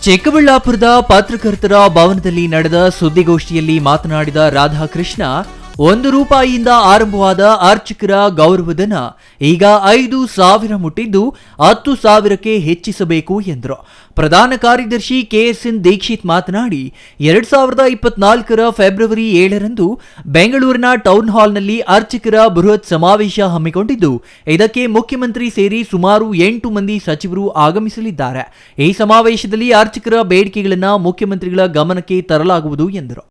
ಚಿಕ್ಕಬಳ್ಳಾಪುರದ ಪತ್ರಕರ್ತರ ಭವನದಲ್ಲಿ ನಡೆದ ಸುದ್ದಿಗೋಷ್ಠಿಯಲ್ಲಿ ಮಾತನಾಡಿದ ರಾಧಾಕೃಷ್ಣ, ₹1 ಆರಂಭವಾದ ಅರ್ಚಕರ ಗೌರವಧನ ಈಗ 5,000 ಮುಟ್ಟಿದ್ದು 10,000ಕ್ಕೆ ಹೆಚ್ಚಿಸಬೇಕು ಎಂದರು. ಪ್ರಧಾನ ಕಾರ್ಯದರ್ಶಿ KSN ದೀಕ್ಷಿತ್ ಮಾತನಾಡಿ, 2024ರ ಫೆಬ್ರವರಿ 7ರಂದು ಬೆಂಗಳೂರಿನ ಟೌನ್ ಹಾಲ್ನಲ್ಲಿ ಅರ್ಚಕರ ಬೃಹತ್ ಸಮಾವೇಶ ಹಮ್ಮಿಕೊಂಡಿದ್ದು, ಇದಕ್ಕೆ ಮುಖ್ಯಮಂತ್ರಿ ಸೇರಿ ಸುಮಾರು 8 ಮಂದಿ ಸಚಿವರು ಆಗಮಿಸಲಿದ್ದಾರೆ. ಈ ಸಮಾವೇಶದಲ್ಲಿ ಅರ್ಚಕರ ಬೇಡಿಕೆಗಳನ್ನು ಮುಖ್ಯಮಂತ್ರಿಗಳ ಗಮನಕ್ಕೆ ತರಲಾಗುವುದು ಎಂದರು.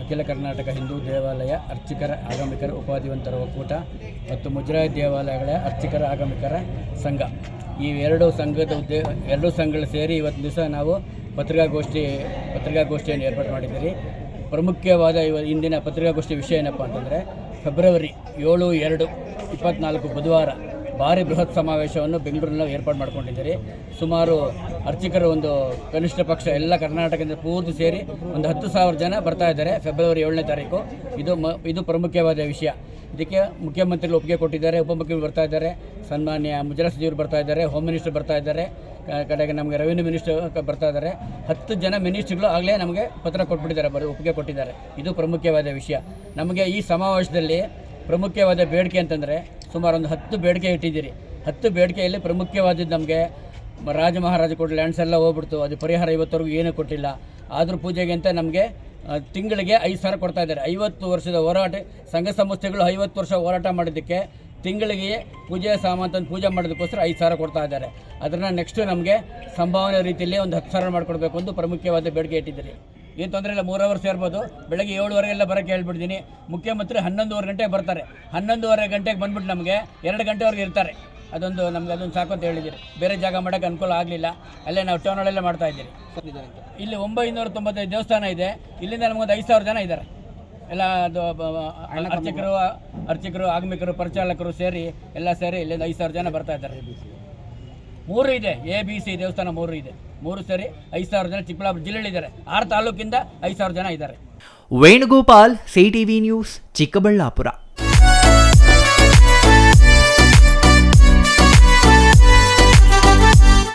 ಅಖಿಲ ಕರ್ನಾಟಕ ಹಿಂದೂ ದೇವಾಲಯ ಅರ್ಚಕರ ಆಗಮಿಕರ ಉಪಾಧಿವಂತರ ಒಕ್ಕೂಟ ಮತ್ತು ಮುಜರಾಯಿ ದೇವಾಲಯಗಳ ಅರ್ಚಕರ ಆಗಮಿಕರ ಸಂಘ, ಈ ಎರಡು ಸಂಘಗಳು ಸೇರಿ ಇವತ್ತು ದಿವಸ ನಾವು ಪತ್ರಿಕಾಗೋಷ್ಠಿಯನ್ನು ಏರ್ಪಾಡು ಮಾಡಿದ್ದೀರಿ. ಪ್ರಮುಖವಾದ ಇಂದಿನ ಪತ್ರಿಕಾಗೋಷ್ಠಿ ವಿಷಯ ಏನಪ್ಪ ಅಂತಂದರೆ, ಫೆಬ್ರವರಿ 7/2/24 ಬುಧವಾರ ಭಾರಿ ಬೃಹತ್ ಸಮಾವೇಶವನ್ನು ಬೆಂಗಳೂರಿನಲ್ಲಿ ಏರ್ಪಾಡು ಮಾಡ್ಕೊಂಡಿದ್ದೀರಿ. ಸುಮಾರು ಅರ್ಚಕರು ಒಂದು ಕನಿಷ್ಠ ಪಕ್ಷ ಎಲ್ಲ ಕರ್ನಾಟಕದಿಂದ ಪೂರ್ತಿ ಸೇರಿ ಒಂದು 10,000 ಜನ ಬರ್ತಾ ಇದ್ದಾರೆ ಫೆಬ್ರವರಿ 7ನೇ ತಾರೀಕು. ಇದು ಪ್ರಮುಖವಾದ ವಿಷಯ. ಇದಕ್ಕೆ ಮುಖ್ಯಮಂತ್ರಿಗಳು ಒಪ್ಪಿಗೆ ಕೊಟ್ಟಿದ್ದಾರೆ, ಉಪಮುಖ್ಯಮಂತ್ರಿ ಬರ್ತಾ ಇದ್ದಾರೆ, ಸನ್ಮಾನ್ಯ ಮುಜರಾಯಿ ಸಚಿವರು ಬರ್ತಾ ಇದ್ದಾರೆ, ಹೋಮ್ ಮಿನಿಸ್ಟರ್ ಬರ್ತಾ ಇದ್ದಾರೆ, ಕಡೆಗೆ ನಮಗೆ ರೆವಿನ್ಯೂ ಮಿನಿಸ್ಟರ್ ಬರ್ತಾ ಇದ್ದಾರೆ. 10 ಜನ ಮಿನಿಸ್ಟ್ರುಗಳು ಆಗಲೇ ನಮಗೆ ಪತ್ರ ಕೊಟ್ಬಿಟ್ಟಿದ್ದಾರೆ, ಒಪ್ಪಿಗೆ ಕೊಟ್ಟಿದ್ದಾರೆ. ಇದು ಪ್ರಮುಖವಾದ ವಿಷಯ. ನಮಗೆ ಈ ಸಮಾವೇಶದಲ್ಲಿ ಪ್ರಮುಖವಾದ ಬೇಡಿಕೆ ಅಂತಂದರೆ ಸುಮಾರು ಒಂದು 10 ಬೇಡಿಕೆ ಇಟ್ಟಿದ್ದೀರಿ. 10 ಬೇಡಿಕೆಯಲ್ಲಿ ಪ್ರಮುಖವಾದದ್ದು ನಮಗೆ ಮಹಾರಾಜ ಕೊಟ್ಟು ಲ್ಯಾಂಡ್ಸ್ ಎಲ್ಲ ಹೋಗ್ಬಿಡ್ತು, ಅದು ಪರಿಹಾರ ಇವತ್ತವರೆಗೂ ಏನೂ ಕೊಟ್ಟಿಲ್ಲ. ಆದರೂ ಪೂಜೆಗೆ ಅಂತ ನಮಗೆ ತಿಂಗಳಿಗೆ 5,000 ಕೊಡ್ತಾ ಇದ್ದಾರೆ. 50 ವರ್ಷದ ಹೋರಾಟ, ಸಂಘ ಸಂಸ್ಥೆಗಳು 50 ವರ್ಷ ಹೋರಾಟ ಮಾಡಿದ್ದಕ್ಕೆ ತಿಂಗಳಿಗೆ ಪೂಜೆ ಸಾಮಾನು ಪೂಜೆ ಮಾಡೋದಕ್ಕೋಸ್ಕರ 5,000 ಕೊಡ್ತಾ ಇದ್ದಾರೆ. ಅದನ್ನು ನೆಕ್ಸ್ಟು ನಮಗೆ ಸಂಭಾವನೆ ರೀತಿಯಲ್ಲಿ ಒಂದು 10,000 ಮಾಡಿಕೊಡ್ಬೇಕು ಅಂತ ಪ್ರಮುಖವಾದ ಬೇಡಿಕೆ ಇಟ್ಟಿದ್ದೀರಿ. ಏನು ತೊಂದರೆ ಇಲ್ಲ, 3 ಅವರ್ ಸೇರ್ಬೋದು. ಬೆಳಗ್ಗೆ 7:15 ಬರೋಕ್ಕೆ ಹೇಳ್ಬಿಡ್ತೀನಿ. ಮುಖ್ಯಮಂತ್ರಿ 11:15 ಗಂಟೆಗೆ ಬರ್ತಾರೆ. 11:15 ಗಂಟೆಗೆ ಬಂದ್ಬಿಟ್ಟು ನಮಗೆ 2 ಗಂಟೆವರೆಗೆ ಇರ್ತಾರೆ. ಅದೊಂದು ಸಾಕು ಅಂತ ಹೇಳಿದ್ದೀರಿ. ಬೇರೆ ಜಾಗ ಮಾಡೋಕ್ಕೆ ಅನುಕೂಲ ಆಗಲಿಲ್ಲ, ಅಲ್ಲೇ ನಾವು ಟೌನ್ ಹಾಲಲ್ಲೇ ಮಾಡ್ತಾ ಇದ್ದೀರಿ. ಇಲ್ಲಿ 995 ದೇವಸ್ಥಾನ ಇದೆ. ಇಲ್ಲಿಂದ ನಮಗೊಂದು 5,000 ಜನ ಇದ್ದಾರೆ. ಎಲ್ಲ ಅದು ಅರ್ಚಕರು ಆಗಮಿಕರು ಪರಿಚಾಲಕರು ಸೇರಿ ಎಲ್ಲ ಸೇರಿ ಇಲ್ಲಿಂದ 5,000 ಜನ ಬರ್ತಾ ಇದ್ದಾರೆ. 3 ಇದೆ, ABC ದೇವಸ್ಥಾನ 3 ಇದೆ. 3 ಸೇರಿ 5,000 ಜನ ಚಿಕ್ಕಬಳ್ಳಾಪುರ ಜಿಲ್ಲೆಯಲ್ಲಿದ್ದಾರೆ. 6 ತಾಲೂಕಿಂದ 5,000 ಜನ ಇದ್ದಾರೆ. Venugopal, CTV news, Chikkaballapur.